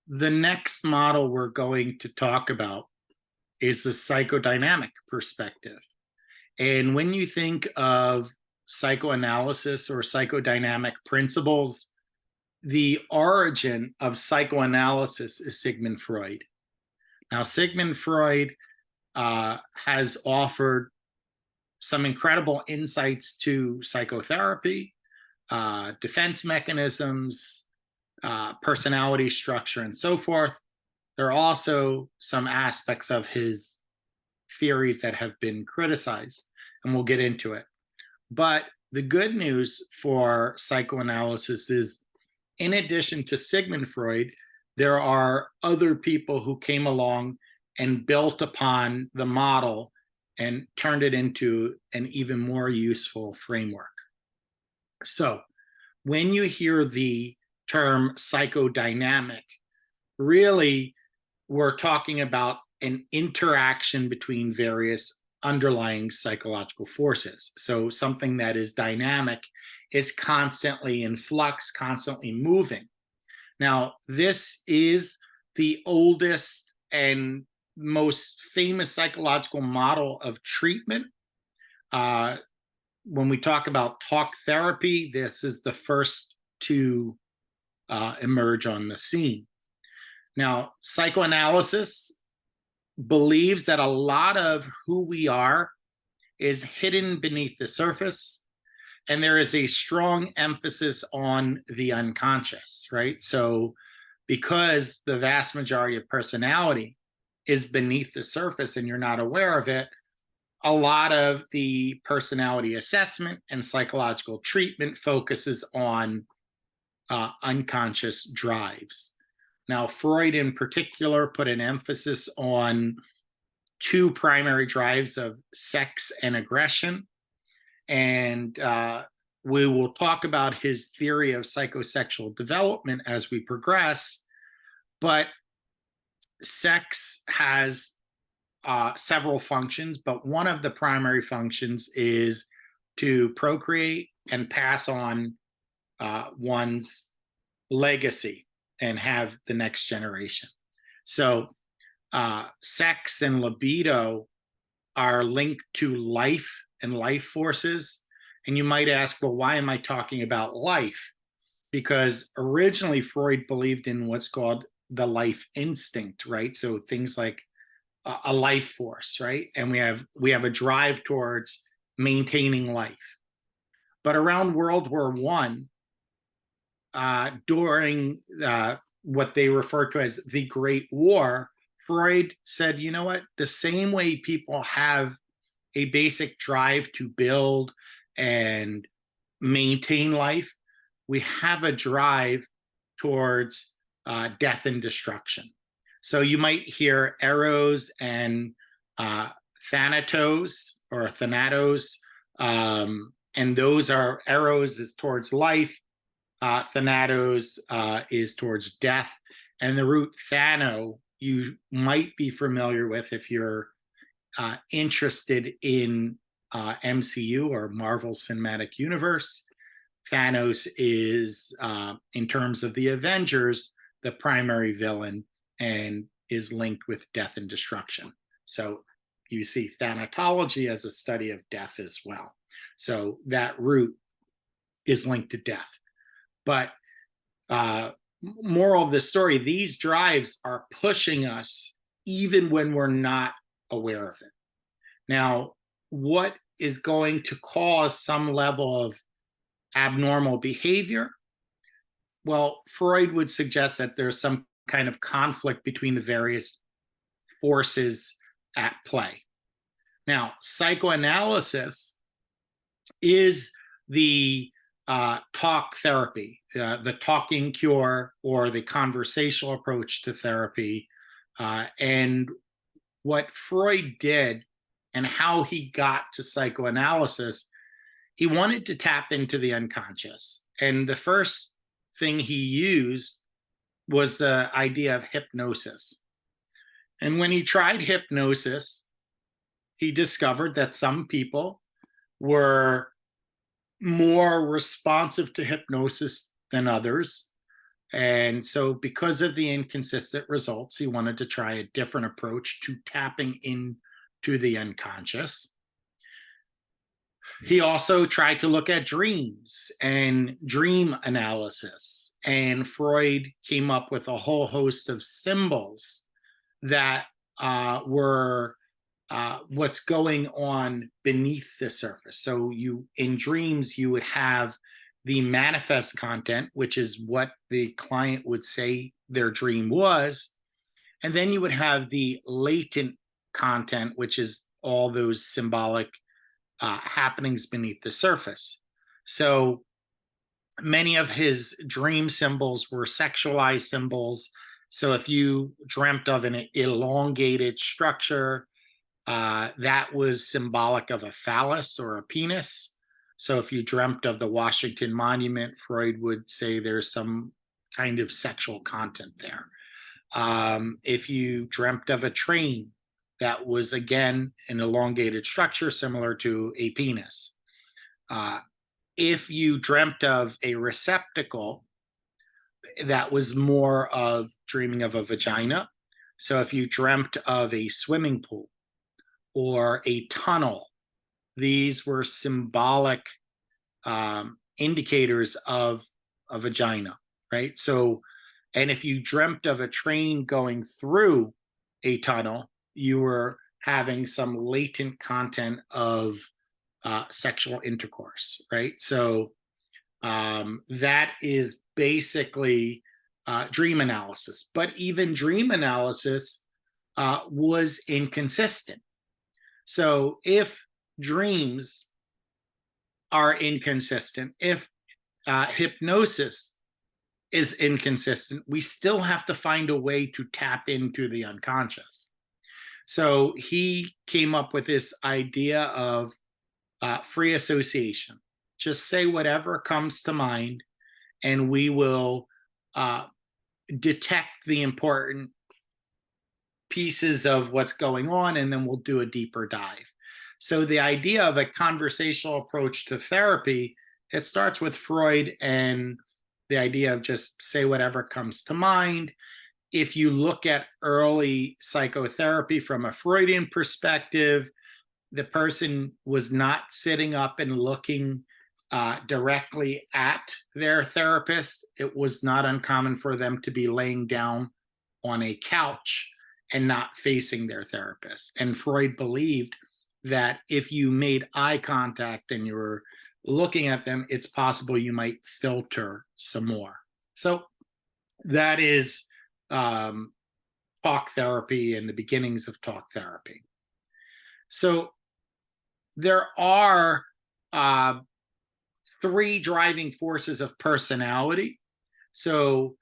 The next model we're going to talk about is the psychodynamic perspective. And when you think of psychoanalysis or psychodynamic principles, the origin of psychoanalysis is Sigmund Freud. Now, Sigmund Freud has offered some incredible insights to psychotherapy, defense mechanisms, personality structure, and so forth. There are also some aspects of his theories that have been criticized, and we'll get into it. But the good news for psychoanalysis is, in addition to Sigmund Freud, there are other people who came along and built upon the model and turned it into an even more useful framework. So, when you hear the term psychodynamic, really we're talking about an interaction between various underlying psychological forces. So something that is dynamic is constantly in flux, constantly moving. Now, this is the oldest and most famous psychological model of treatment. When we talk about talk therapy, this is the first to emerge on the scene. Now, psychoanalysis believes that a lot of who we are is hidden beneath the surface, and there is a strong emphasis on the unconscious, right? So, because the vast majority of personality is beneath the surface and you're not aware of it, a lot of the personality assessment and psychological treatment focuses on unconscious drives. Now, Freud in particular put an emphasis on two primary drives of sex and aggression. And we will talk about his theory of psychosexual development as we progress. But sex has several functions, but one of the primary functions is to procreate and pass on one's legacy and have the next generation. So sex and libido are linked to life and life forces. And you might ask, well, why am I talking about life? Because originally Freud believed in what's called the life instinct, right? So things like a life force, right? And we have a drive towards maintaining life. But around World War One, during what they refer to as the Great War, Freud said, you know what? The same way people have a basic drive to build and maintain life, we have a drive towards death and destruction. So you might hear eros and thanatos or thanatos, and those are eros is towards life, thanatos is towards death, and the root thano you might be familiar with if you're interested in MCU or Marvel Cinematic Universe. Thanos is, in terms of the Avengers, the primary villain and is linked with death and destruction. So you see thanatology as a study of death as well. So that root is linked to death. But moral of the story, these drives are pushing us even when we're not aware of it. Now, what is going to cause some level of abnormal behavior? Well, Freud would suggest that there's some kind of conflict between the various forces at play. Now, psychoanalysis is the talk therapy, the talking cure or the conversational approach to therapy. And what Freud did and how he got to psychoanalysis, he wanted to tap into the unconscious. And the first thing he used was the idea of hypnosis. And when he tried hypnosis, he discovered that some people were more responsive to hypnosis than others. And so, because of the inconsistent results, he wanted to try a different approach to tapping into the unconscious. He also tried to look at dreams and dream analysis. And Freud came up with a whole host of symbols that were what's going on beneath the surface. So you, in dreams, you would have the manifest content, which is what the client would say their dream was. And then you would have the latent content, which is all those symbolic happenings beneath the surface. So many of his dream symbols were sexualized symbols. So if you dreamt of an elongated structure, that was symbolic of a phallus or a penis. So if you dreamt of the Washington Monument, Freud would say there's some kind of sexual content there. If you dreamt of a train, that was again an elongated structure similar to a penis. If you dreamt of a receptacle, that was more of dreaming of a vagina. So if you dreamt of a swimming pool or a tunnel, these were symbolic indicators of a vagina, right? So, and if you dreamt of a train going through a tunnel, you were having some latent content of sexual intercourse, right? So that is basically dream analysis. But even dream analysis was inconsistent. So if dreams are inconsistent, if hypnosis is inconsistent, we still have to find a way to tap into the unconscious. So he came up with this idea of free association. Just say whatever comes to mind, and we will detect the important pieces of what's going on, and then we'll do a deeper dive. So the idea of a conversational approach to therapy, it starts with Freud and the idea of just say whatever comes to mind. If you look at early psychotherapy from a Freudian perspective, the person was not sitting up and looking directly at their therapist. It was not uncommon for them to be laying down on a couch and not facing their therapist. And Freud believed that if you made eye contact and you were looking at them, it's possible you might filter some more. So that is talk therapy and the beginnings of talk therapy. So there are three driving forces of personality. So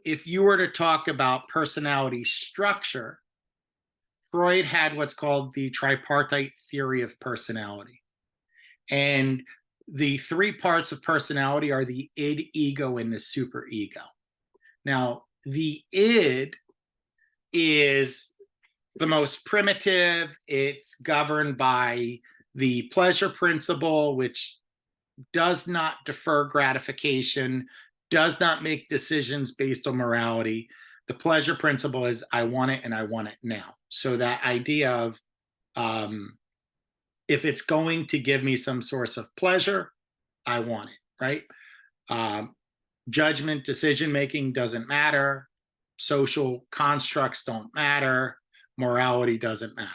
if you were to talk about personality structure, Freud had what's called the tripartite theory of personality. And the three parts of personality are the id, ego, and the superego. Now, the id is the most primitive. It's governed by the pleasure principle, which does not defer gratification, does not make decisions based on morality. The pleasure principle is I want it and I want it now. So that idea of if it's going to give me some source of pleasure, I want it, right? Judgment, decision making doesn't matter. Social constructs don't matter. Morality doesn't matter.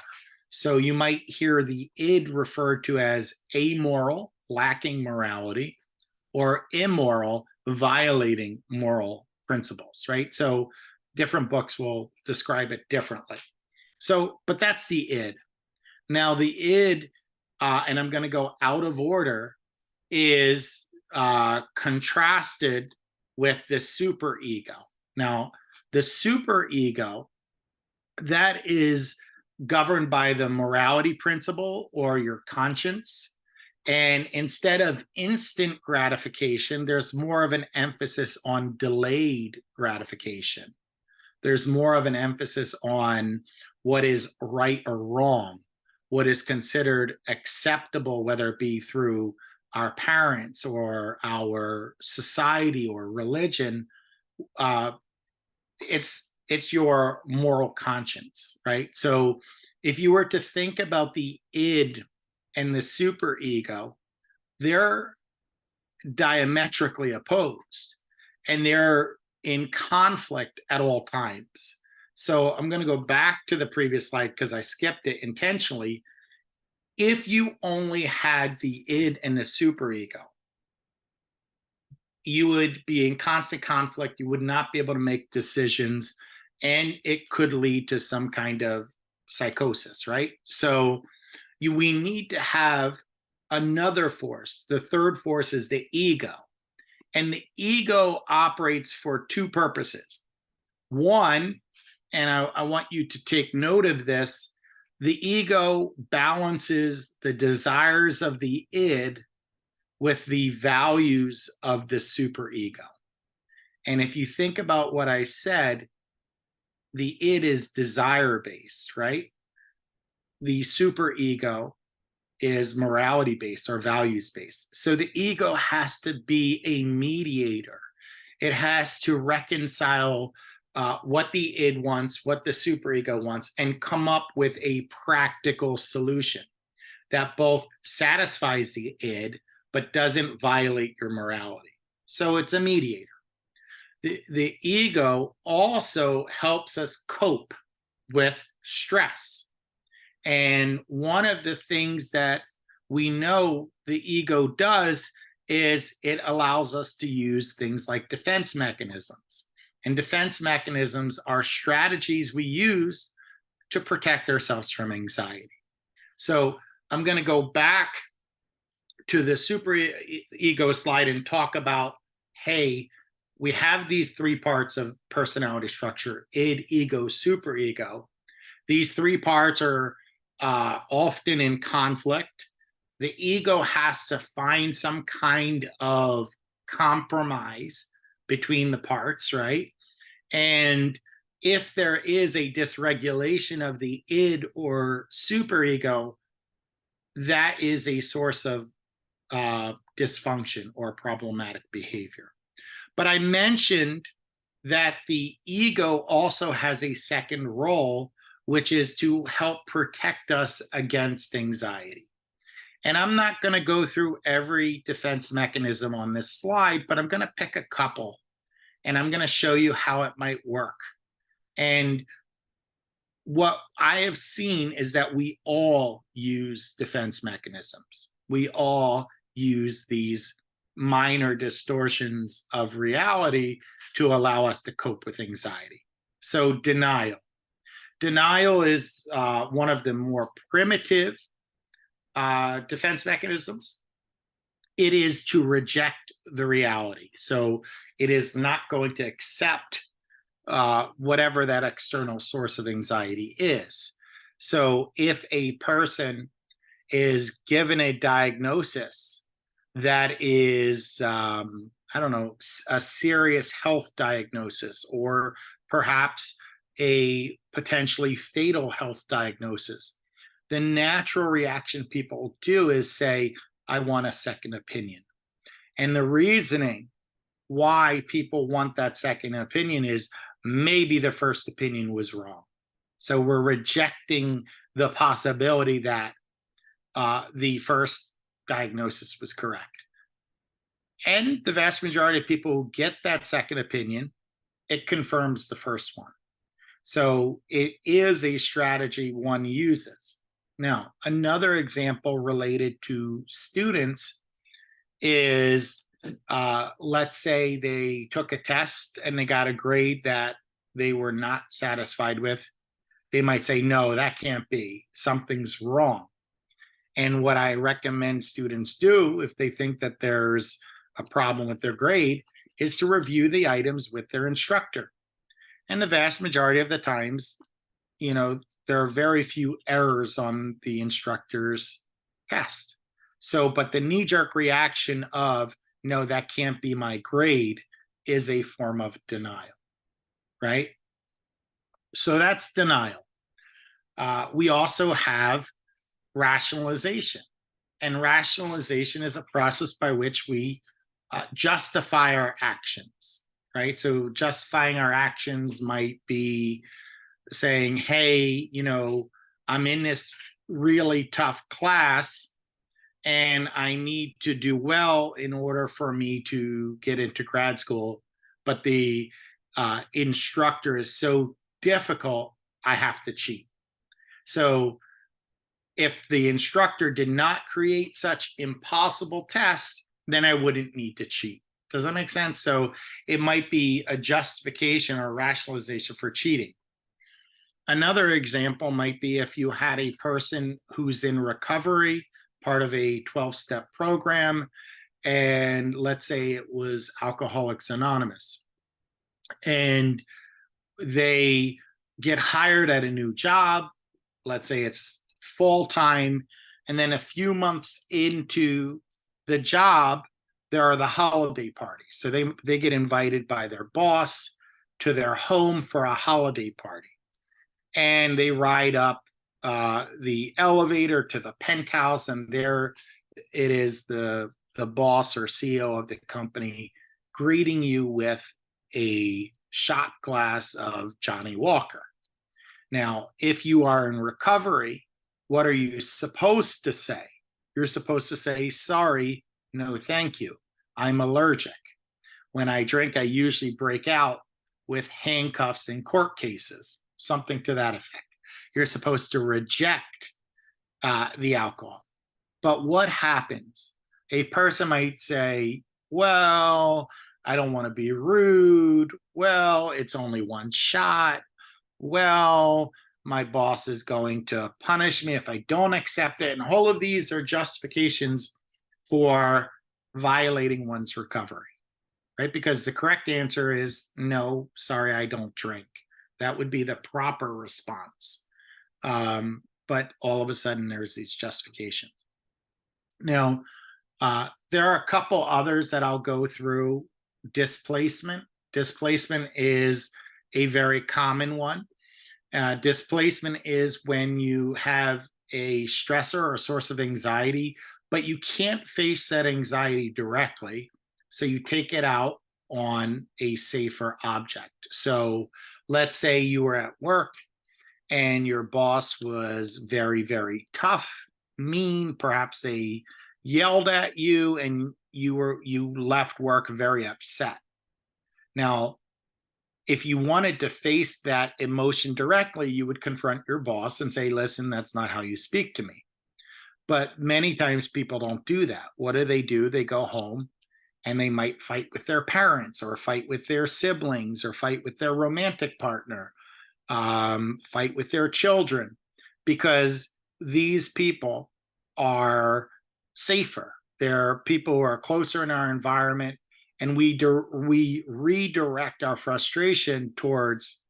So you might hear the id referred to as amoral, lacking morality, or immoral, violating moral principles, right? So different books will describe it differently. So, but that's the id. Now the id, and I'm going to go out of order, is contrasted with the superego. Now, the superego, that is governed by the morality principle or your conscience. And instead of instant gratification, there's more of an emphasis on delayed gratification. There's more of an emphasis on what is right or wrong, what is considered acceptable, whether it be through our parents or our society or religion, uh, it's your moral conscience, right? So if you were to think about the id and the superego, they're diametrically opposed and they're in conflict at all times. So I'm going to go back to the previous slide because I skipped it intentionally. If you only had the id and the superego, you would be in constant conflict. You would not be able to make decisions, and it could lead to some kind of psychosis, right? So we need to have another force. The third force is the ego. And the ego operates for two purposes. One, and I want you to take note of this, the ego balances the desires of the id with the values of the superego. And if you think about what I said, the id is desire-based, right? The superego is morality-based or values-based. So the ego has to be a mediator. It has to reconcile what the id wants, what the superego wants, and come up with a practical solution that both satisfies the id but doesn't violate your morality. So it's a mediator. The ego also helps us cope with stress. And one of the things that we know the ego does is it allows us to use things like defense mechanisms. And defense mechanisms are strategies we use to protect ourselves from anxiety. So I'm going to go back to the super ego slide and talk about, hey, we have these three parts of personality structure: id, ego, superego. These three parts are often in conflict. The ego has to find some kind of compromise between the parts, right? And if there is a dysregulation of the id or superego, that is a source of dysfunction or problematic behavior. But I mentioned that the ego also has a second role, which is to help protect us against anxiety. And I'm not going to go through every defense mechanism on this slide, but I'm going to pick a couple and I'm going to show you how it might work. And what I have seen is that we all use defense mechanisms. We all use these minor distortions of reality to allow us to cope with anxiety. So denial. Denial is one of the more primitive defense mechanisms. It is to reject the reality. So it is not going to accept whatever that external source of anxiety is. So if a person is given a diagnosis that is, I don't know, a serious health diagnosis, or perhaps a potentially fatal health diagnosis, the natural reaction people do is say, I want a second opinion. And the reasoning why people want that second opinion is maybe the first opinion was wrong. So we're rejecting the possibility that the first diagnosis was correct. And the vast majority of people who get that second opinion, it confirms the first one. So it is a strategy one uses. Now, another example related to students is, let's say they took a test and they got a grade that they were not satisfied with. They might say, no, that can't be. Something's wrong. And what I recommend students do if they think that there's a problem with their grade is to review the items with their instructor. And the vast majority of the times, you know, there are very few errors on the instructor's test. So, but the knee-jerk reaction of, no, that can't be my grade is a form of denial, right? So that's denial. We also have rationalization. And rationalization is a process by which we justify our actions. right? So justifying our actions might be saying, hey, I'm in this really tough class and I need to do well in order for me to get into grad school, but the instructor is so difficult, I have to cheat. So if the instructor did not create such impossible tests, then I wouldn't need to cheat. Does that make sense? So it might be a justification or rationalization for cheating. Another example might be if you had a person who's in recovery, part of a 12-step program, and let's say it was Alcoholics Anonymous, and they get hired at a new job, let's say it's full time, and then a few months into the job, there are the holiday parties. So they get invited by their boss to their home for a holiday party, and they ride up the elevator to the penthouse, and there it is, the boss or CEO of the company greeting you with a shot glass of Johnny Walker. Now, if you are in recovery, what are you supposed to say? You're supposed to say, sorry, no, thank you. I'm allergic. When I drink, I usually break out with handcuffs in court cases, something to that effect. You're supposed to reject the alcohol. But what happens? A person might say, well, I don't want to be rude. Well, it's only one shot. Well, my boss is going to punish me if I don't accept it. And all of these are justifications for violating one's recovery, right? Because the correct answer is no, sorry, I don't drink. That would be the proper response. But all of a sudden, there's these justifications. Now, there are a couple others that I'll go through. Displacement. Displacement is a very common one. Displacement is when you have a stressor or a source of anxiety, but you can't face that anxiety directly. So you take it out on a safer object. So let's say you were at work and your boss was very, very tough, mean, perhaps they yelled at you and you left work very upset. Now, if you wanted to face that emotion directly, you would confront your boss and say, listen, that's not how you speak to me. But many times people don't do that. What do? They go home and they might fight with their parents or fight with their siblings or fight with their romantic partner, fight with their children, because these people are safer. They're people who are closer in our environment, and we redirect our frustration towards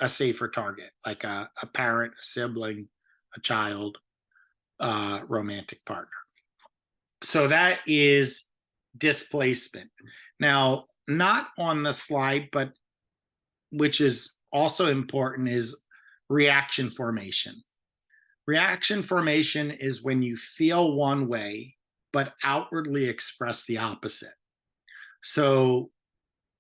a safer target, like a parent, a sibling, a child, romantic partner. So that is displacement. Now, not on the slide, but which is also important, is reaction formation. Reaction formation is when you feel one way, but outwardly express the opposite. So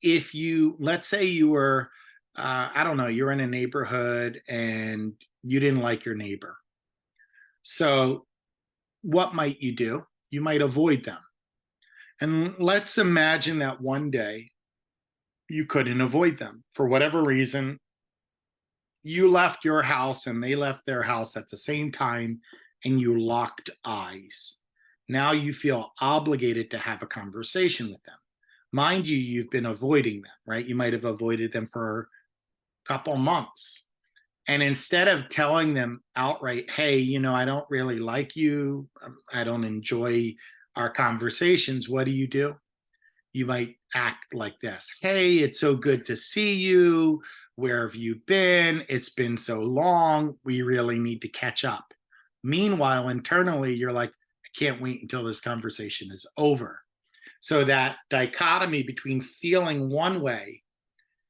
if you, let's say you were, I don't know, you're in a neighborhood and you didn't like your neighbor. So what might you do? You might avoid them. And let's imagine that one day you couldn't avoid them. For whatever reason, you left your house and they left their house at the same time and you locked eyes. Now you feel obligated to have a conversation with them. Mind you, you've been avoiding them, right? You might have avoided them for a couple months. And instead of telling them outright, hey, I don't really like you, I don't enjoy our conversations, what do? You might act like this. Hey, it's so good to see you. Where have you been? It's been so long. We really need to catch up. Meanwhile, internally, you're like, I can't wait until this conversation is over. So that dichotomy between feeling one way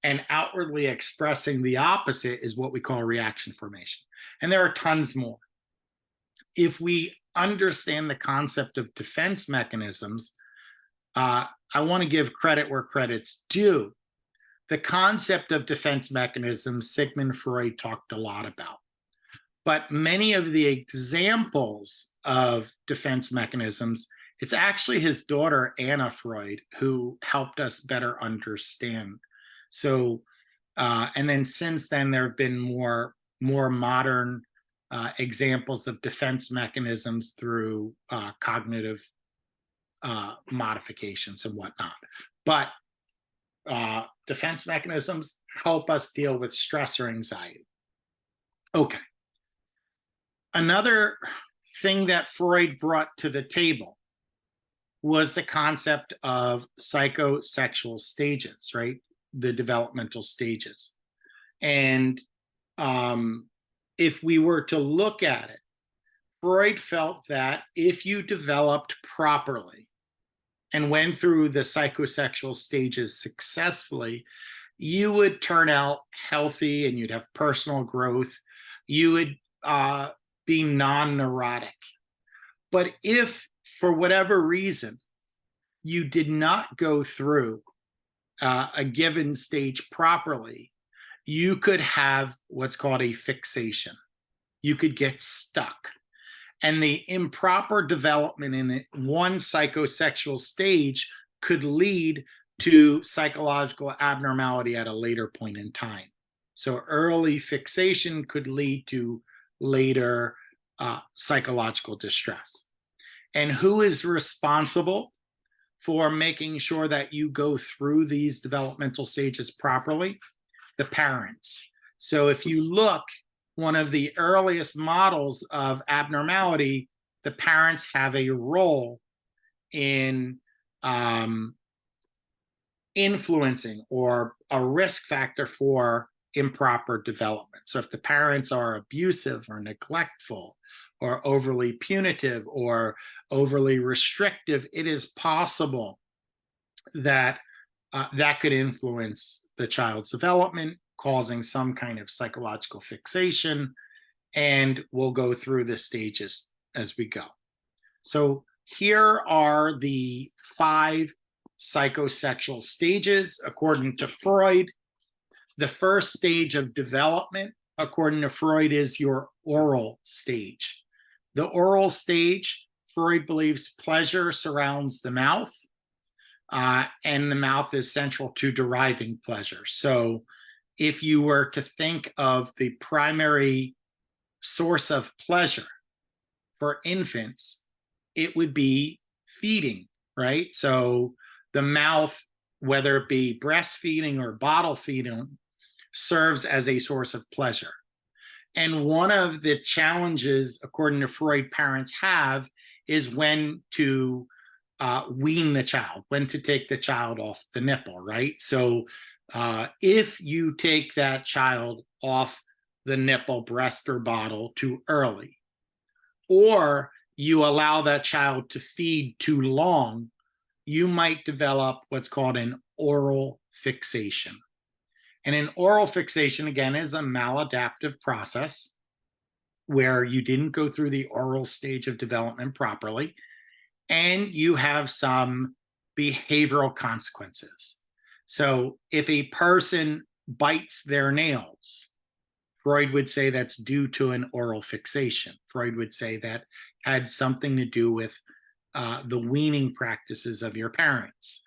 and outwardly expressing the opposite is what we call reaction formation. And there are tons more. If we understand the concept of defense mechanisms, I want to give credit where credit's due. The concept of defense mechanisms, Sigmund Freud talked a lot about. But many of the examples of defense mechanisms, it's actually his daughter, Anna Freud, who helped us better understand. So, and then since then, there have been more modern examples of defense mechanisms through cognitive modifications and whatnot. But defense mechanisms help us deal with stress or anxiety. Okay. Another thing that Freud brought to the table was the concept of psychosexual stages, right? The developmental stages. And if we were to look at it, Freud felt that if you developed properly and went through the psychosexual stages successfully, you would turn out healthy and you'd have personal growth. You would be non-neurotic. But if, for whatever reason, you did not go through a given stage properly, you could have what's called a fixation. You could get stuck. And the improper development in one psychosexual stage could lead to psychological abnormality at a later point in time. So early fixation could lead to later psychological distress. And who is responsible for making sure that you go through these developmental stages properly? The parents. So if you look, one of the earliest models of abnormality, the parents have a role in influencing or a risk factor for improper development. So if the parents are abusive or neglectful or overly punitive or overly restrictive, it is possible that that could influence the child's development, causing some kind of psychological fixation, and we'll go through the stages as we go. So here are the 5 psychosexual stages according to Freud. The first stage of development, according to Freud, is your oral stage. The oral stage, Freud believes pleasure surrounds the mouth, and the mouth is central to deriving pleasure. So if you were to think of the primary source of pleasure for infants, it would be feeding, right? So the mouth, whether it be breastfeeding or bottle feeding, serves as a source of pleasure. And one of the challenges, according to Freud, parents have is when to wean the child, when to take the child off the nipple, right? So if you take that child off the nipple, breast, or bottle too early, or you allow that child to feed too long, you might develop what's called an oral fixation. And an oral fixation, again, is a maladaptive process where you didn't go through the oral stage of development properly, and you have some behavioral consequences. So if a person bites their nails, Freud would say that's due to an oral fixation. Freud would say that had something to do with the weaning practices of your parents.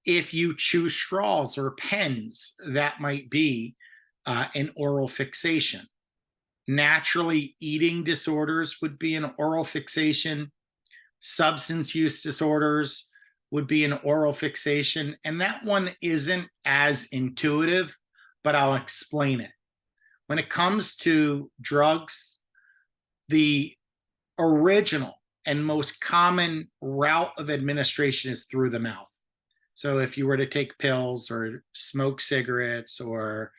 If you chew straws or pens, that might be an oral fixation. Naturally, eating disorders would be an oral fixation. Substance use disorders would be an oral fixation. And that one isn't as intuitive, but I'll explain it. When it comes to drugs, the original and most common route of administration is through the mouth. So if you were to take pills or smoke cigarettes or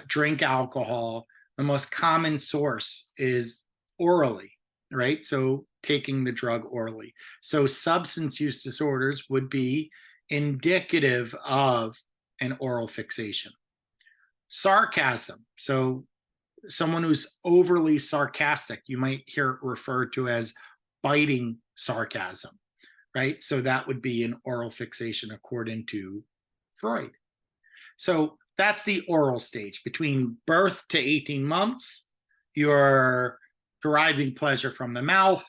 drink alcohol, the most common source is orally, right? So taking the drug orally. So substance use disorders would be indicative of an oral fixation. Sarcasm. So someone who's overly sarcastic, you might hear it referred to as biting sarcasm. right? So that would be an oral fixation according to Freud. So that's the oral stage. Between birth to 18 months, you're deriving pleasure from the mouth.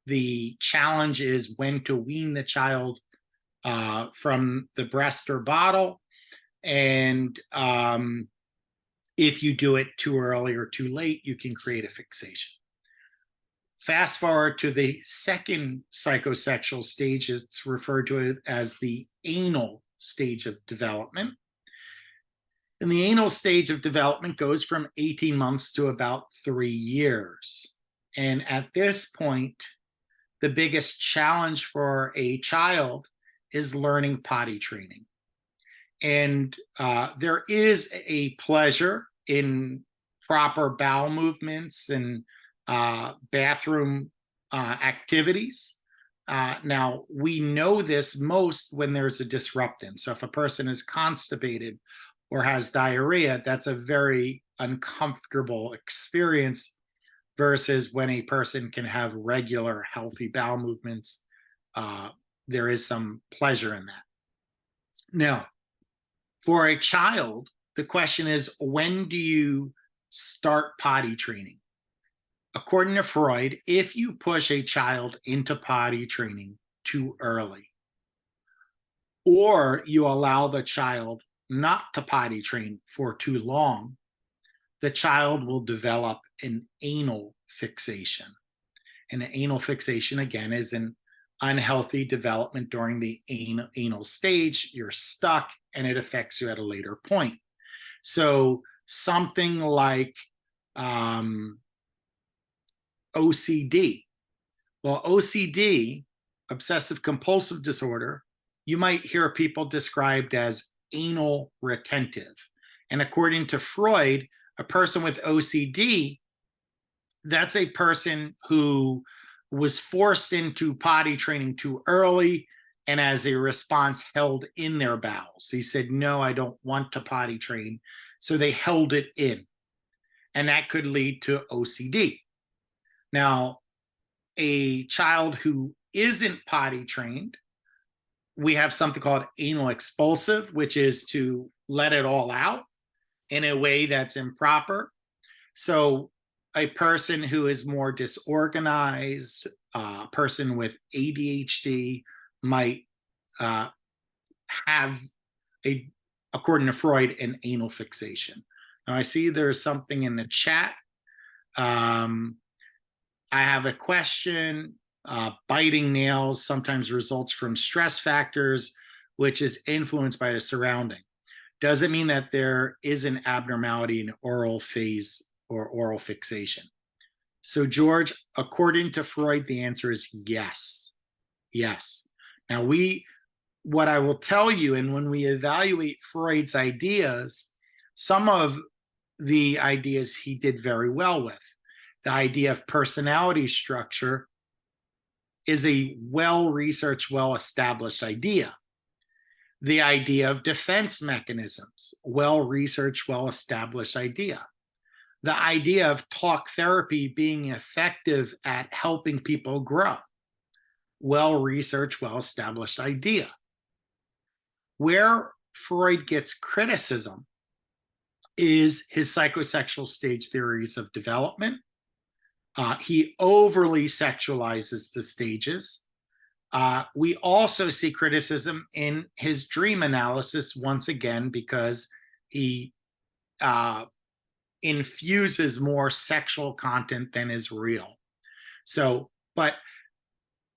The challenge is when to wean the child from the breast or bottle. And if you do it too early or too late, you can create a fixation. Fast forward to the second psychosexual stage, it's referred to as the anal stage of development. And the anal stage of development goes from 18 months to about 3 years. And at this point, the biggest challenge for a child is learning potty training. And there is a pleasure in proper bowel movements and bathroom activities. Now, we know this most when there's a disruptant. So if a person is constipated or has diarrhea, that's a very uncomfortable experience versus when a person can have regular healthy bowel movements. There is some pleasure in that. Now, for a child, the question is, when do you start potty training? According to Freud, if you push a child into potty training too early, or you allow the child not to potty train for too long, the child will develop an anal fixation. And an anal fixation, again, is an unhealthy development during the anal stage. You're stuck, and it affects you at a later point. So something like OCD. Well, OCD, obsessive compulsive disorder, you might hear people described as anal retentive. And according to Freud, a person with OCD, that's a person who was forced into potty training too early and as a response held in their bowels. He said, no, I don't want to potty train. So they held it in. And that could lead to OCD. Now, a child who isn't potty trained, we have something called anal expulsive, which is to let it all out in a way that's improper. So a person who is more disorganized, a person with ADHD might have, according to Freud, an anal fixation. Now I see there's something in the chat. I have a question. Biting nails sometimes results from stress factors, which is influenced by the surrounding. Does it mean that there is an abnormality in oral phase or oral fixation? So, George, according to Freud, the answer is yes. Yes. Now, what I will tell you, and when we evaluate Freud's ideas, some of the ideas he did very well with. The idea of personality structure is a well-researched, well-established idea. The idea of defense mechanisms, well-researched, well-established idea. The idea of talk therapy being effective at helping people grow, well-researched, well-established idea. Where Freud gets criticism is his psychosexual stage theories of development. He overly sexualizes the stages. We also see criticism in his dream analysis, once again, because he infuses more sexual content than is real. So, but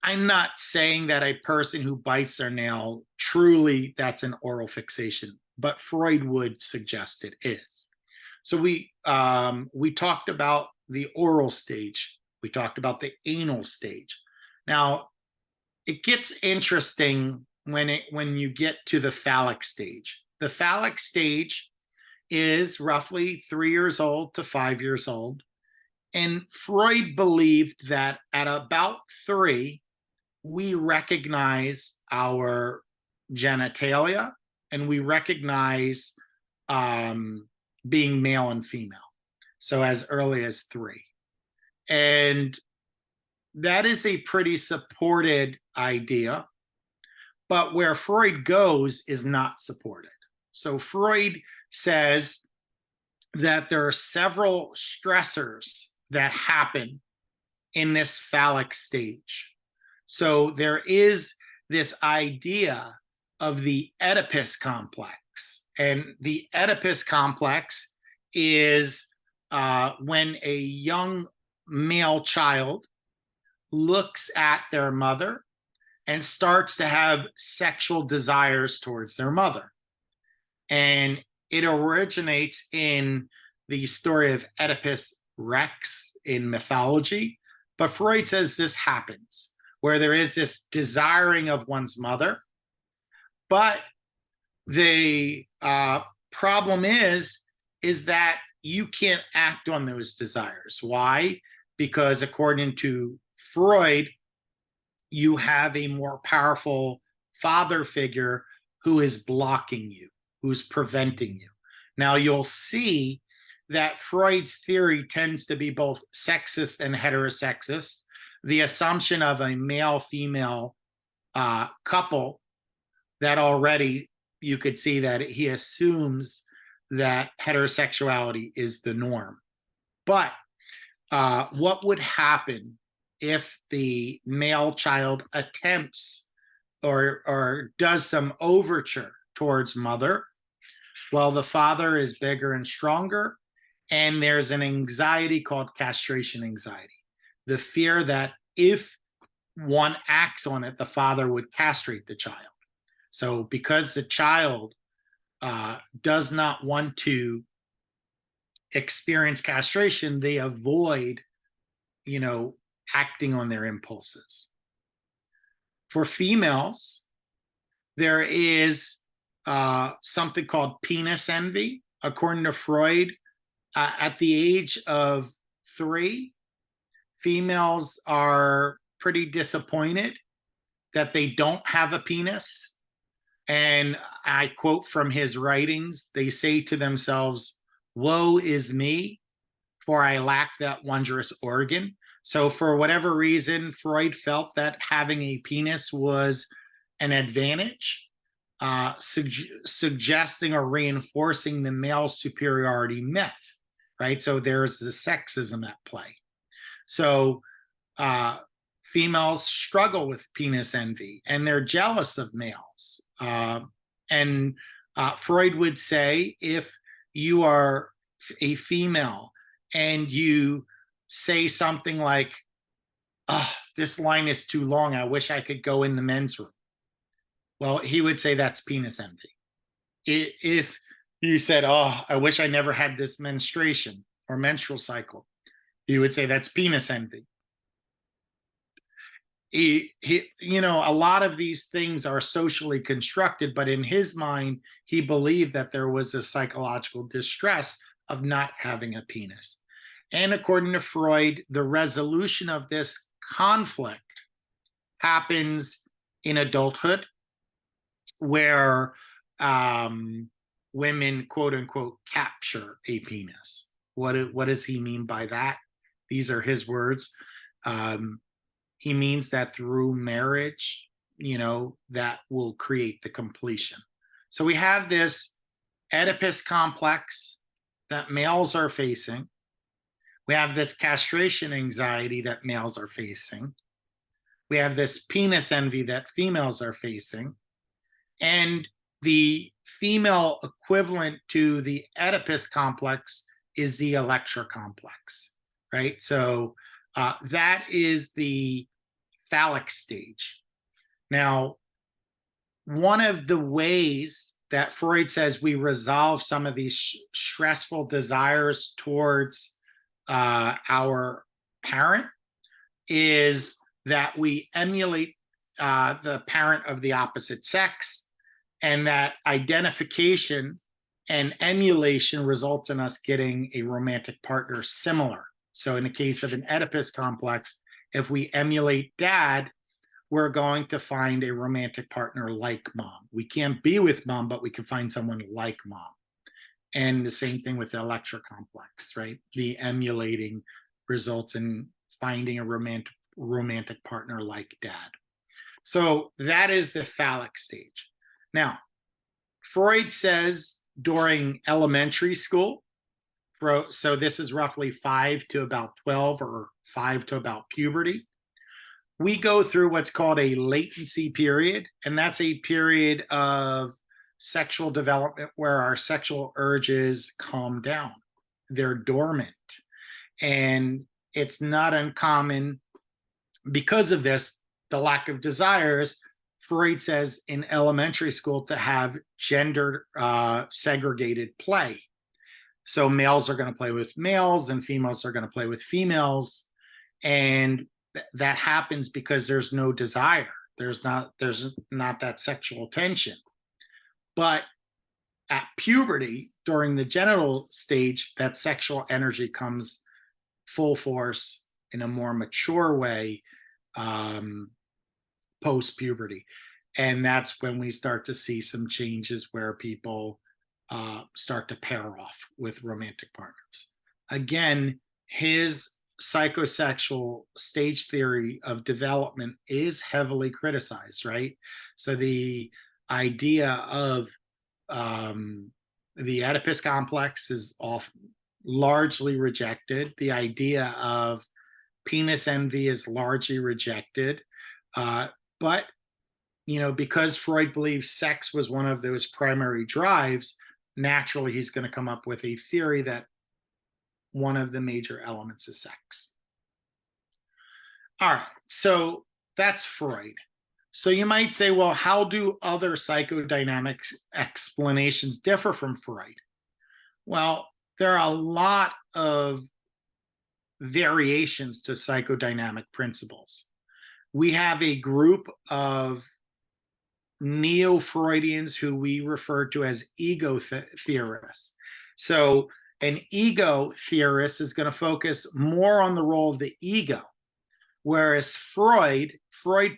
I'm not saying that a person who bites their nail, truly that's an oral fixation, but Freud would suggest it is. So we talked about the oral stage. We talked about the anal stage. Now, it gets interesting when you get to the phallic stage. The phallic stage is roughly 3 years old to 5 years old. And Freud believed that at about 3, we recognize our genitalia and we recognize being male and female. So as early as 3. And that is a pretty supported idea. But where Freud goes is not supported. So Freud says that there are several stressors that happen in this phallic stage. So there is this idea of the Oedipus complex. And the Oedipus complex is when a young male child looks at their mother and starts to have sexual desires towards their mother. And it originates in the story of Oedipus Rex in mythology. But Freud says this happens where there is this desiring of one's mother. But the problem is that you can't act on those desires. Why? Because according to Freud, you have a more powerful father figure who is blocking you, who's preventing you. Now, you'll see that Freud's theory tends to be both sexist and heterosexist. The assumption of a male-female couple, that already you could see that he assumes that heterosexuality is the norm. But what would happen if the male child attempts or does some overture towards mother? Well, the father is bigger and stronger, and there's an anxiety called castration anxiety. The fear that if one acts on it, the father would castrate the child. So because the child does not want to experience castration, they avoid, acting on their impulses. For females, there is something called penis envy. According to Freud, at the age of 3, females are pretty disappointed that they don't have a penis. And I quote from his writings, they say to themselves, "Woe is me, for I lack that wondrous organ." So for whatever reason, Freud felt that having a penis was an advantage, suggesting or reinforcing the male superiority myth, right? So there's the sexism at play. So females struggle with penis envy, and they're jealous of males. And Freud would say, if you are a female and you say something like, "Oh, this line is too long, I wish I could go in the men's room," well, he would say that's penis envy. If you said, "Oh, I wish I never had this menstruation or menstrual cycle," he would say that's penis envy. A lot of these things are socially constructed, but in his mind, he believed that there was a psychological distress of not having a penis. And according to Freud, the resolution of this conflict happens in adulthood, where women, quote unquote, capture a penis. What does he mean by that? These are his words. He means that through marriage, that will create the completion. So we have this Oedipus complex that males are facing. We have this castration anxiety that males are facing. We have this penis envy that females are facing. And the female equivalent to the Oedipus complex is the Electra complex, right? So that is the phallic stage. Now, one of the ways that Freud says we resolve some of these stressful desires towards our parent is that we emulate the parent of the opposite sex, and that identification and emulation results in us getting a romantic partner similar. So in the case of an Oedipus complex, if we emulate dad, we're going to find a romantic partner like mom. We can't be with mom, but we can find someone like mom. And the same thing with the Electra complex, right? The emulating results in finding a romantic partner like dad. So that is the phallic stage. Now, Freud says during elementary school, so this is roughly 5 to about 12 or 5 to about puberty, we go through what's called a latency period, and that's a period of sexual development where our sexual urges calm down. They're dormant. And it's not uncommon because of this, the lack of desires. Freud says in elementary school to have gender segregated play. So males are going to play with males and females are going to play with females. And that happens because there's no desire. There's not that sexual tension. But at puberty, during the genital stage, that sexual energy comes full force in a more mature way post-puberty. And that's when we start to see some changes where people start to pair off with romantic partners. Again, his psychosexual stage theory of development is heavily criticized, right? So the idea of the Oedipus complex is largely rejected. The idea of penis envy is largely rejected. But, because Freud believes sex was one of those primary drives, naturally he's going to come up with a theory that one of the major elements is sex. All right, so that's Freud. So you might say, well, how do other psychodynamic explanations differ from Freud? Well, there are a lot of variations to psychodynamic principles. We have a group of neo-Freudians who we refer to as ego theorists. So an ego theorist is going to focus more on the role of the ego, whereas Freud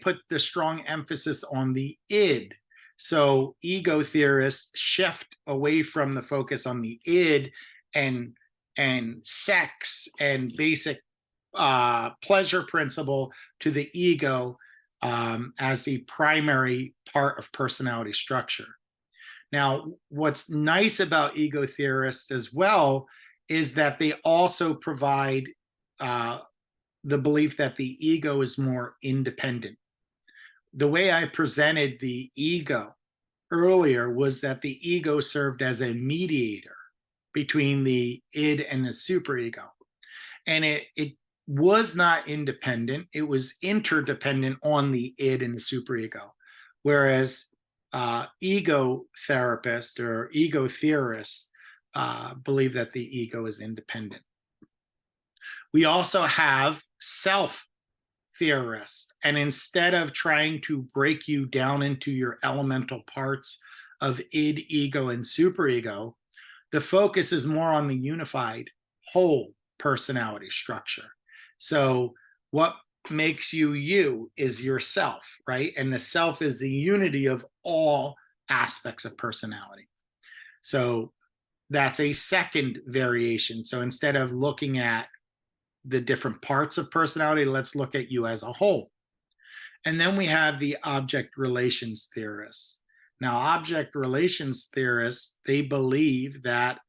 put the strong emphasis on the id. So ego theorists shift away from the focus on the id and sex and basic pleasure principle to the ego as the primary part of personality structure. Now, what's nice about ego theorists as well is that they also provide the belief that the ego is more independent. The way I presented the ego earlier was that the ego served as a mediator between the id and the superego. And it was not independent. It was interdependent on the id and the superego. Whereas ego therapists or ego theorists believe that the ego is independent. We also have self theorists. And instead of trying to break you down into your elemental parts of id, ego, and superego, the focus is more on the unified whole personality structure. So what makes you you is yourself, right? And the self is the unity of all aspects of personality. So that's a second variation. So instead of looking at the different parts of personality, let's look at you as a whole. And then we have the object relations theorists. Now, object relations theorists, they believe that,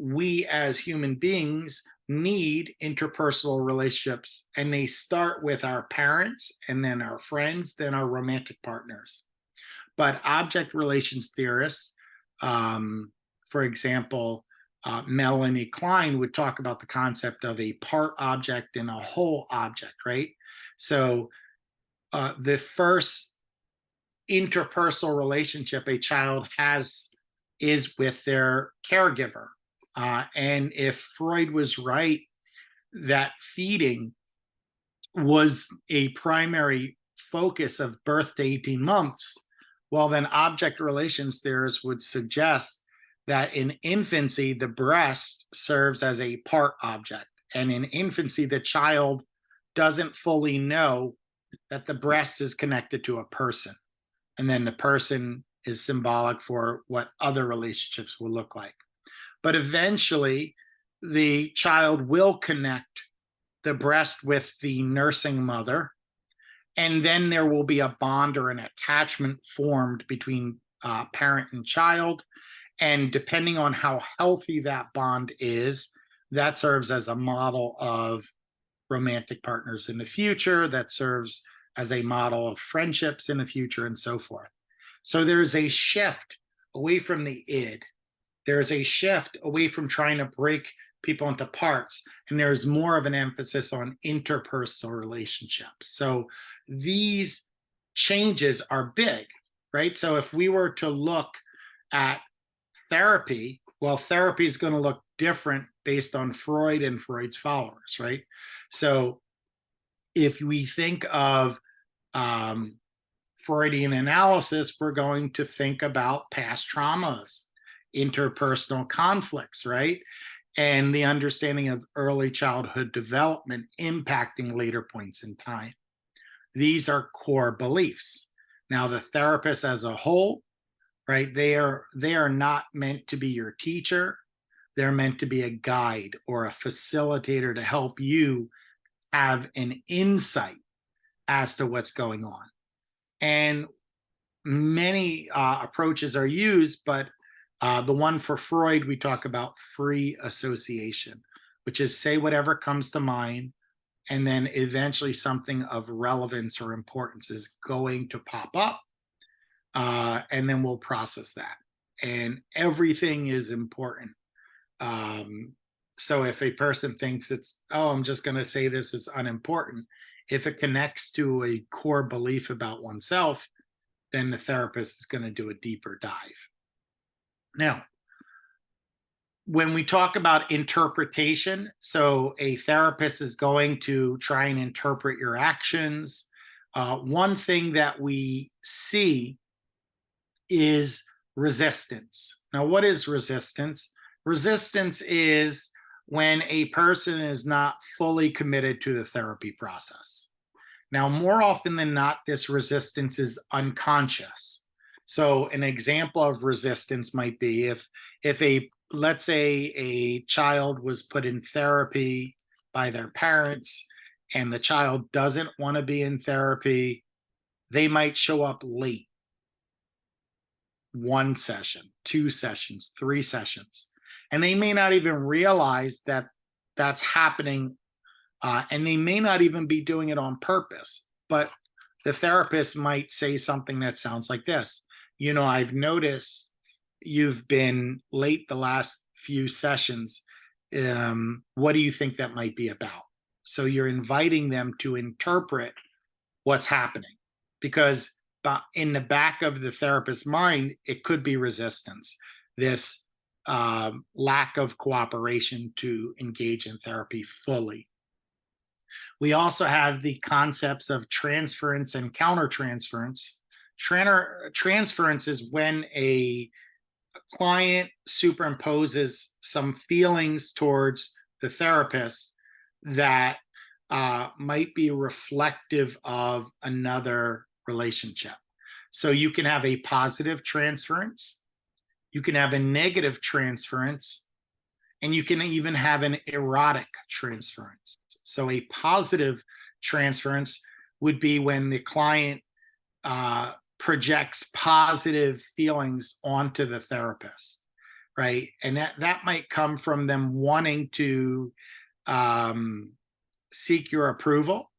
we as human beings need interpersonal relationships, and they start with our parents and then our friends, then our romantic partners. But object relations theorists, for example, Melanie Klein would talk about the concept of a part object and a whole object, right? So the first interpersonal relationship a child has is with their caregiver. And if Freud was right that feeding was a primary focus of birth to 18 months, well, then object relations theorists would suggest that in infancy, the breast serves as a part object. And in infancy, the child doesn't fully know that the breast is connected to a person. And then the person is symbolic for what other relationships will look like. But eventually, the child will connect the breast with the nursing mother. And then there will be a bond or an attachment formed between parent and child. And depending on how healthy that bond is, that serves as a model of romantic partners in the future, that serves as a model of friendships in the future, and so forth. So there's a shift away from the id. There's a shift away from trying to break people into parts, and there's more of an emphasis on interpersonal relationships. So these changes are big, right? So if we were to look at therapy, well, therapy is going to look different based on Freud and Freud's followers, right? So if we think of Freudian analysis, we're going to think about past traumas, interpersonal conflicts, right? And the understanding of early childhood development impacting later points in time. These are core beliefs. Now, the therapist as a whole, right, they are not meant to be your teacher. They're meant to be a guide or a facilitator to help you have an insight as to what's going on. And many approaches are used, but the one for Freud, we talk about free association, which is say whatever comes to mind, and then eventually something of relevance or importance is going to pop up, and then we'll process that. And everything is important. So if a person thinks it's, oh, I'm just going to say this is unimportant, if it connects to a core belief about oneself, then the therapist is going to do a deeper dive. Now, when we talk about interpretation, so a therapist is going to try and interpret your actions. One thing that we see is resistance. Now, what is resistance? Resistance is when a person is not fully committed to the therapy process. Now, more often than not, this resistance is unconscious. So an example of resistance might be if let's say a child was put in therapy by their parents and the child doesn't want to be in therapy, they might show up late. 1 session, 2 sessions, 3 sessions. And they may not even realize that that's happening, and they may not even be doing it on purpose. But the therapist might say something that sounds like this: you know, I've noticed you've been late the last few sessions. What do you think that might be about? So you're inviting them to interpret what's happening, because in the back of the therapist's mind, it could be resistance, this lack of cooperation to engage in therapy fully. We also have the concepts of transference and countertransference. Transference is when a client superimposes some feelings towards the therapist that might be reflective of another relationship. So you can have a positive transference, you can have a negative transference, and you can even have an erotic transference. So a positive transference would be when the client projects positive feelings onto the therapist, right? And that might come from them wanting to seek your approval,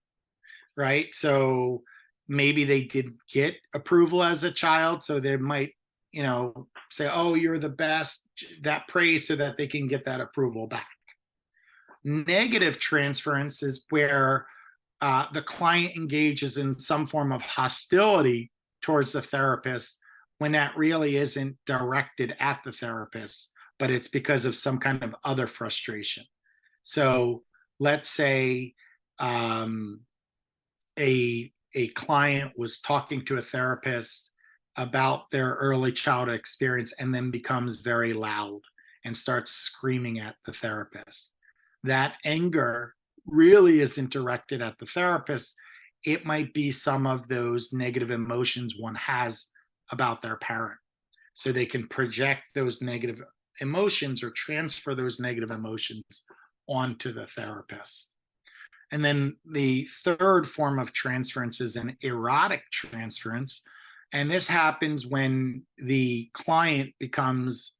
right? So maybe they did get approval as a child, so they might, you know, say, oh, you're the best, that praise, so that they can get that approval back. Negative transference is where the client engages in some form of hostility towards the therapist when that really isn't directed at the therapist, but it's because of some kind of other frustration. So let's say a client was talking to a therapist about their early childhood experience and then becomes very loud and starts screaming at the therapist. That anger really isn't directed at the therapist. It might be some of those negative emotions one has about their parent. So they can project those negative emotions or transfer those negative emotions onto the therapist. And then the third form of transference is an erotic transference. And this happens when the client becomes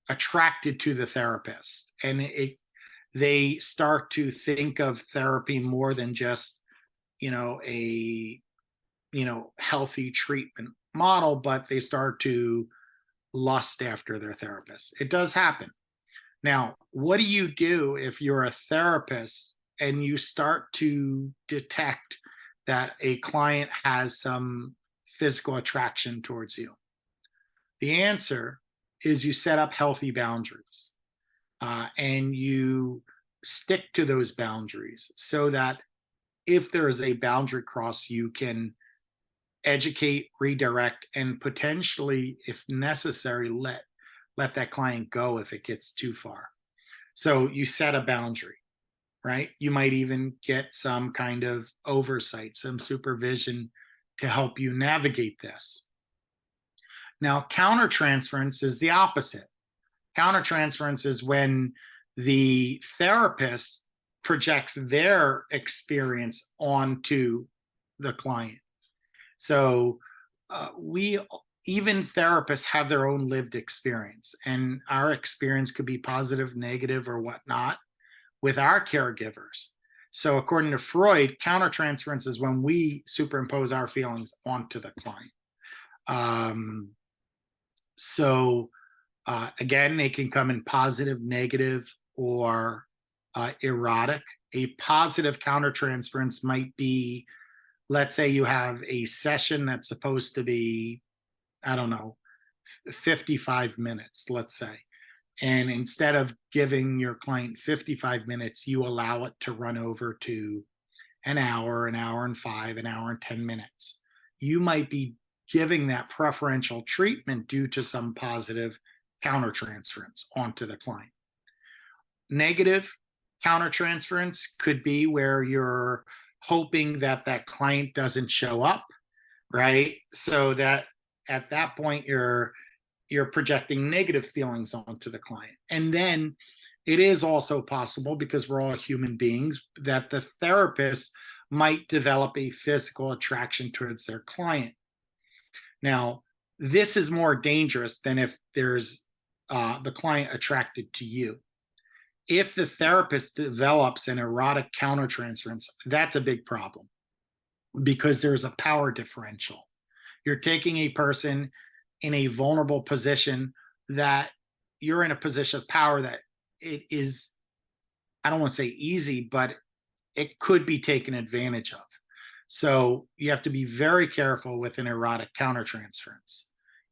attracted to the therapist, and they start to think of therapy more than just, a, healthy treatment model, but they start to lust after their therapist. It does happen. Now, what do you do if you're a therapist and you start to detect that a client has some physical attraction towards you? The answer is you set up healthy boundaries, and you stick to those boundaries so that if there is a boundary cross, you can educate, redirect, and potentially, if necessary, let that client go if it gets too far. So you set a boundary, right? You might even get some kind of oversight, some supervision to help you navigate this. Now, countertransference is the opposite. Countertransference is when the therapist projects their experience onto the client. So even therapists have their own lived experience, and our experience could be positive, negative, or whatnot with our caregivers. So according to Freud, countertransference is when we superimpose our feelings onto the client. Again, they can come in positive, negative, or erotic. A positive countertransference might be, let's say you have a session that's supposed to be, I don't know, 55 minutes, let's say. And instead of giving your client 55 minutes, you allow it to run over to an hour and 5, an hour and 10 minutes. You might be giving that preferential treatment due to some positive countertransference onto the client. Negative countertransference could be where you're hoping that that client doesn't show up, right? So that at that point you're projecting negative feelings onto the client. And then it is also possible, because we're all human beings, that the therapist might develop a physical attraction towards their client. Now, this is more dangerous than if there's the client attracted to you. If the therapist develops an erotic countertransference, that's a big problem, because there's a power differential. You're taking a person in a vulnerable position that you're in a position of power that it is, I don't want to say easy, but it could be taken advantage of. So you have to be very careful with an erotic countertransference.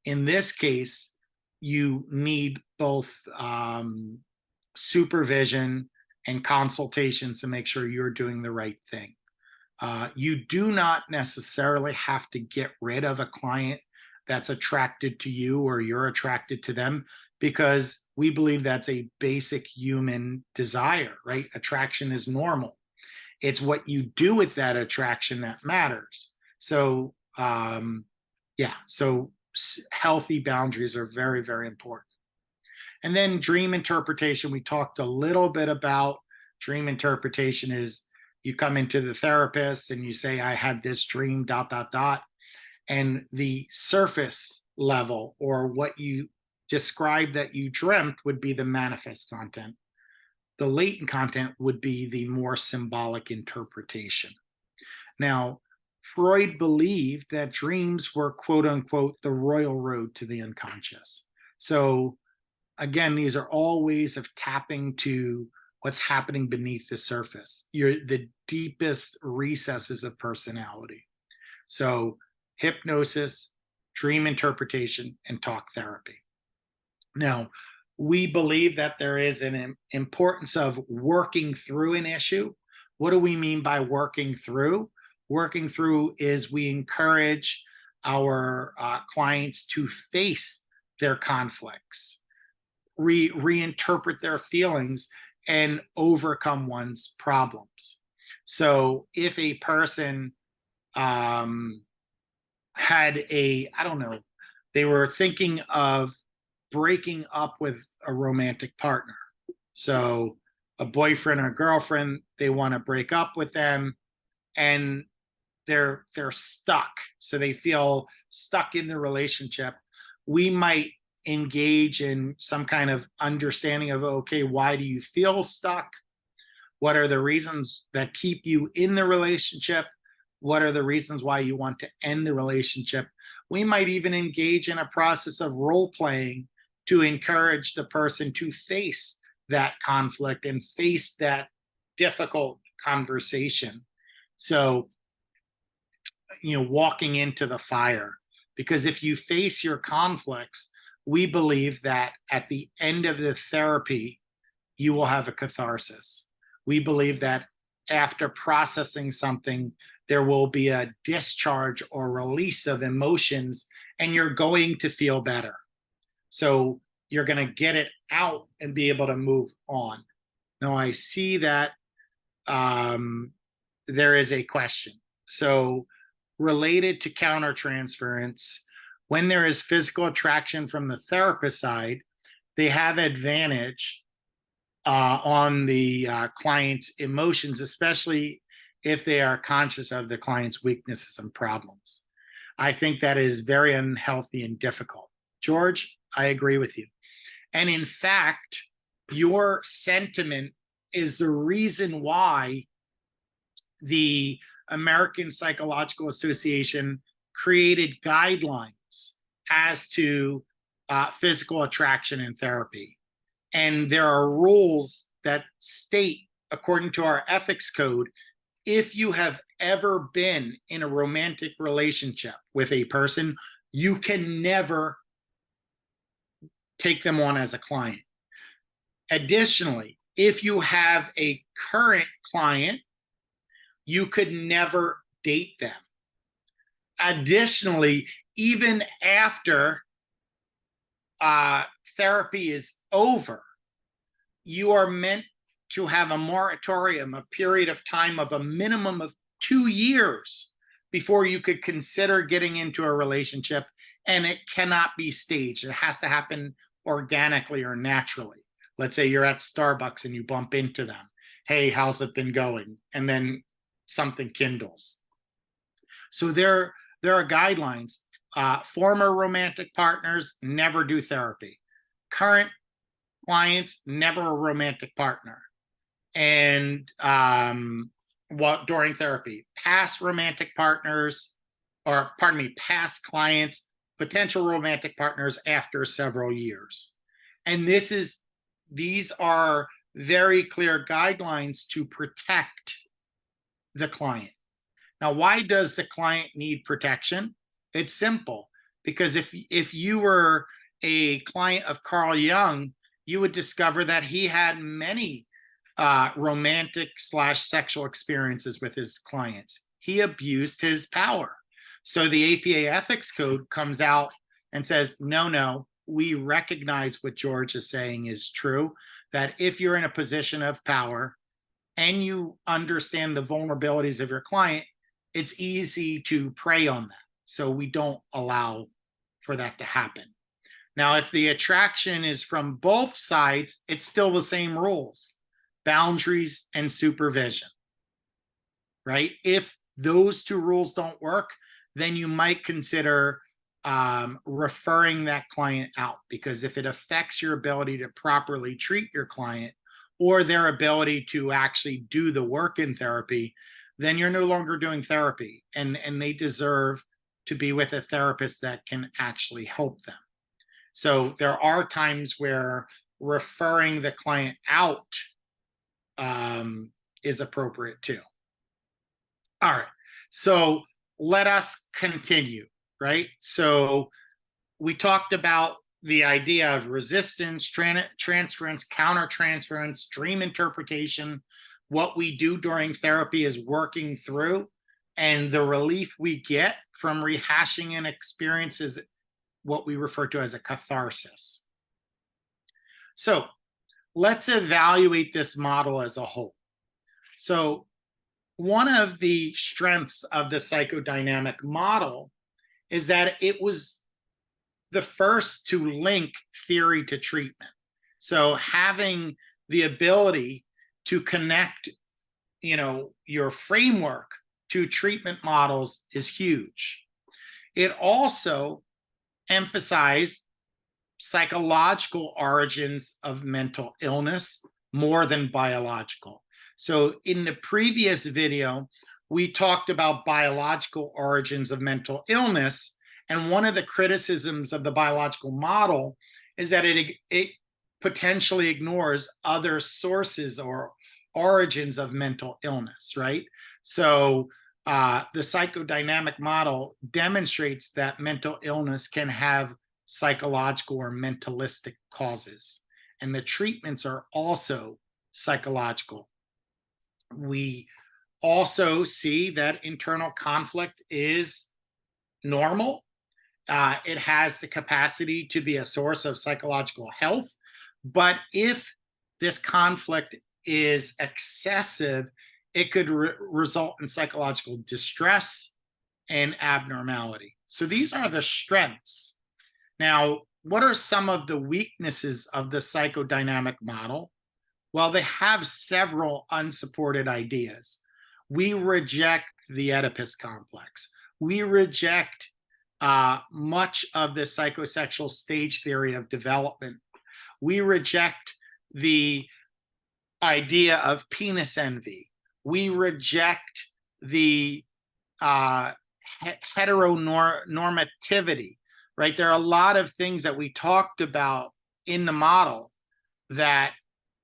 In this case, you need both supervision and consultations to make sure you're doing the right thing. You do not necessarily have to get rid of a client that's attracted to you or you're attracted to them, because we believe that's a basic human desire, right? Attraction is normal. It's what you do with that attraction that matters. So, so healthy boundaries are very, very important. And then dream interpretation, we talked a little bit about. Dream interpretation is you come into the therapist and you say, I had this dream, ... And the surface level, or what you describe that you dreamt, would be the manifest content. The latent content would be the more symbolic interpretation. Now, Freud believed that dreams were, quote unquote, the royal road to the unconscious. So again, these are all ways of tapping to what's happening beneath the surface, the deepest recesses of personality. So hypnosis, dream interpretation, and talk therapy. Now, we believe that there is an importance of working through an issue. What do we mean by working through? Working through is we encourage our clients to face their conflicts, reinterpret their feelings, and overcome one's problems. So if a person had they were thinking of breaking up with a romantic partner. So a boyfriend or girlfriend, they want to break up with them, and they're stuck. So they feel stuck in the relationship. We might engage in some kind of understanding of, okay, why do you feel stuck? What are the reasons that keep you in the relationship? What are the reasons why you want to end the relationship? We might even engage in a process of role playing to encourage the person to face that conflict and face that difficult conversation. So, walking into the fire, because if you face your conflicts, we believe that at the end of the therapy, you will have a catharsis. We believe that after processing something, there will be a discharge or release of emotions, and you're going to feel better. So you're going to get it out and be able to move on. Now, I see that there is a question. So, related to countertransference, when there is physical attraction from the therapist side, they have advantage on the client's emotions, especially if they are conscious of the client's weaknesses and problems. I think that is very unhealthy and difficult. George, I agree with you. And in fact, your sentiment is the reason why the American Psychological Association created guidelines as to physical attraction in therapy. And there are rules that state, according to our ethics code, if you have ever been in a romantic relationship with a person, you can never take them on as a client. Additionally, if you have a current client, you could never date them. Additionally, even after therapy is over, you are meant to have a moratorium, a period of time of a minimum of 2 years before you could consider getting into a relationship, and it cannot be staged. It has to happen organically or naturally. Let's say you're at Starbucks and you bump into them. Hey, how's it been going? And then something kindles. So there are guidelines. Former romantic partners never do therapy. Current clients, never a romantic partner. And during therapy, past romantic partners, or pardon me, past clients, potential romantic partners after several years. And these are very clear guidelines to protect the client. Now, why does the client need protection? It's simple, because if you were a client of Carl Jung, you would discover that he had many romantic/sexual experiences with his clients. He abused his power. So the APA Ethics Code comes out and says, no, we recognize what George is saying is true, that if you're in a position of power and you understand the vulnerabilities of your client, it's easy to prey on that. So we don't allow for that to happen. Now, if the attraction is from both sides, it's still the same rules: boundaries and supervision, right? If those two rules don't work, then you might consider referring that client out, because if it affects your ability to properly treat your client or their ability to actually do the work in therapy, then you're no longer doing therapy, and they deserve to be with a therapist that can actually help them. So there are times where referring the client out is appropriate too. All right, so let us continue, right? So we talked about the idea of resistance, transference, countertransference, dream interpretation. What we do during therapy is working through, and the relief we get from rehashing an experience is what we refer to as a catharsis. So let's evaluate this model as a whole. So one of the strengths of the psychodynamic model is that it was the first to link theory to treatment. So having the ability to connect, your framework to treatment models is huge. It also emphasized psychological origins of mental illness more than biological. So in the previous video, we talked about biological origins of mental illness. And one of the criticisms of the biological model is that it potentially ignores other sources or origins of mental illness, right? So the psychodynamic model demonstrates that mental illness can have psychological or mentalistic causes, and the treatments are also psychological. We also see that internal conflict is normal. It has the capacity to be a source of psychological health, but if this conflict is excessive, it could result in psychological distress and abnormality. So these are the strengths. Now, what are some of the weaknesses of the psychodynamic model? Well, they have several unsupported ideas. We reject the Oedipus complex. We reject much of the psychosexual stage theory of development. We reject the idea of penis envy. We reject the heteronormativity, right? There are a lot of things that we talked about in the model that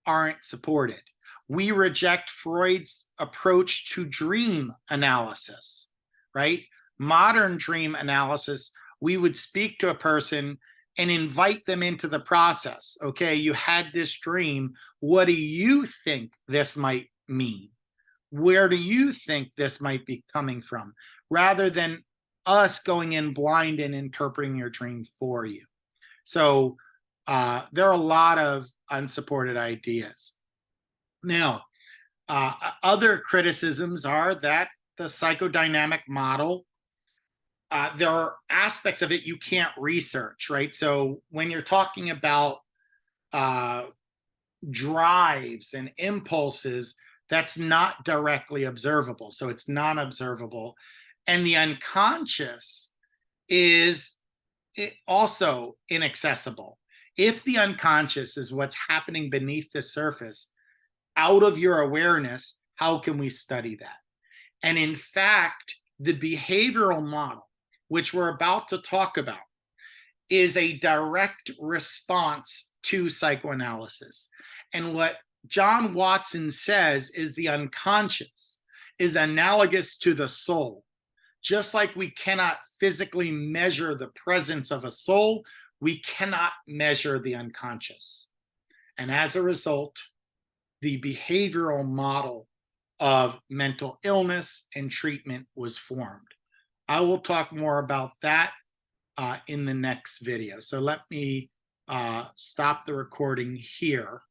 aren't supported. We reject Freud's approach to dream analysis, right? Modern dream analysis, we would speak to a person and invite them into the process. Okay, you had this dream. What do you think this might mean? Where do you think this might be coming from? Rather than us going in blind and interpreting your dream for you. So there are a lot of unsupported ideas. Now, other criticisms are that the psychodynamic model, there are aspects of it you can't research, right? So when you're talking about drives and impulses, that's not directly observable. So it's non-observable. And the unconscious is also inaccessible. If the unconscious is what's happening beneath the surface, out of your awareness, how can we study that? And in fact, the behavioral model, which we're about to talk about, is a direct response to psychoanalysis. And what John Watson says is the unconscious is analogous to the soul. Just like we cannot physically measure the presence of a soul, we cannot measure the unconscious. And as a result, the behavioral model of mental illness and treatment was formed. I will talk more about that in the next video. So let me stop the recording here.